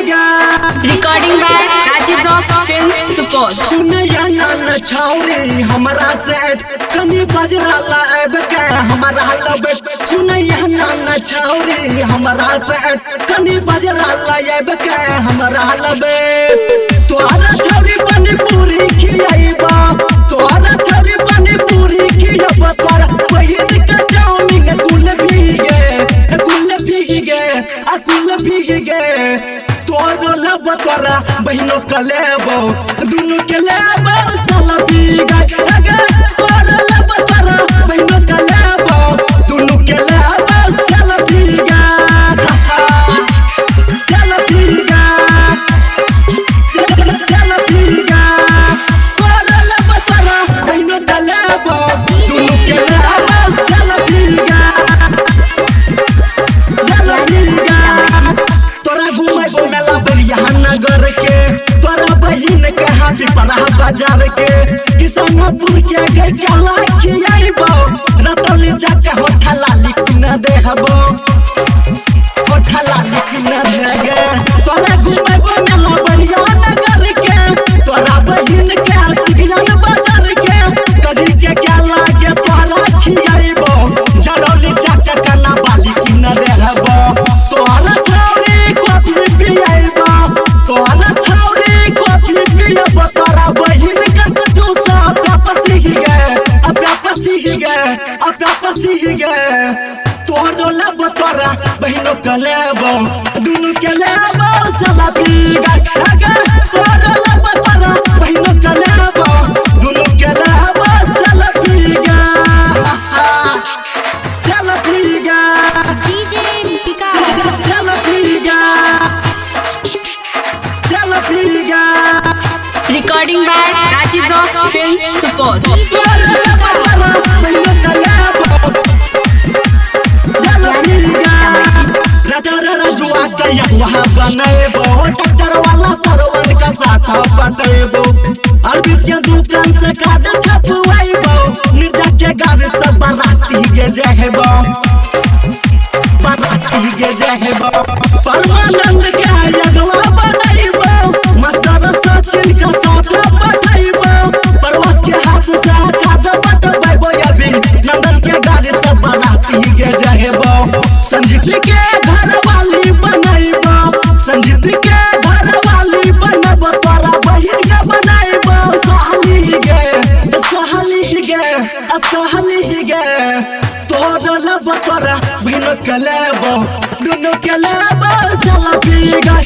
Recording by Rajiv Rock Film Support. सुनैया नान छौरी हमरा से कनी बजरा लाएब के हमरा लब सुनैया नान छौरी हमरा से कनी बजरा लाएब के हमरा लब तोहरा छौरी पानी पूरी खियाइबा तोहरा छौरी पानी पूरी खियाइबा तोरा पहिन के चाउमीन गुल भीगे तोरो लब तोरा बहिनो के लेबो दुनु के लेबो साला भीगे तोरो लब तोरा बहिनो के लेबो दुनु के लेबो साला भीगे तोरो लब तोरा बहिनो के लेबो दुनु के लेबो साला भीगे तोरा घुमै मेला बलिया नगर के तोरा बहिन के हाथी पड़ा बाजार के किशनपुर के गई काला खियाइबो रतौली जाके होठला लिख न देहबो होठला लिख न देगे तोरा घुमै मेला बलिया नगर के तोरा बहिन के सिगनन बाजार के कदी के काला के तोरा खियाइबो जरौली जाके कना बाली कि न देहबो तोरा छौरी कॉफी पियाइबा तोरा छौरी कॉफी पियाइबा तोरा बहिन के जूसा आपसी गे तोरो लब तोरा बहिनो के लेबो दुनु के लेबो साला भीगे तोरो लब तोरा बहिनो के लेबो दुनु के लेबो साला भीगे DJ Mika. Recording by Rajiv Rock Film Support. वहाँ बनेबो ट्रैक्टर वाला सरवन का साथ बटेबो अरबी के दुकान से काट छपवाइबो निर्जा के गाड़ी से बाराती के जहेबो परमानंद के अगवा बनाइबो मास्टर सचिन का साथ बटाइबो परवास के हाथ से काट बटवाइबो अभी नंदन के गाड़ी से बाराती के जहेबो संजीत के घर वाली बनाइबो संजीत के घर वाली बनबो तोरा बहिन के बनाइबो सोहली गे तोरो लब तोरा बहिन के लेबो दुनु के लेबो साला भीगे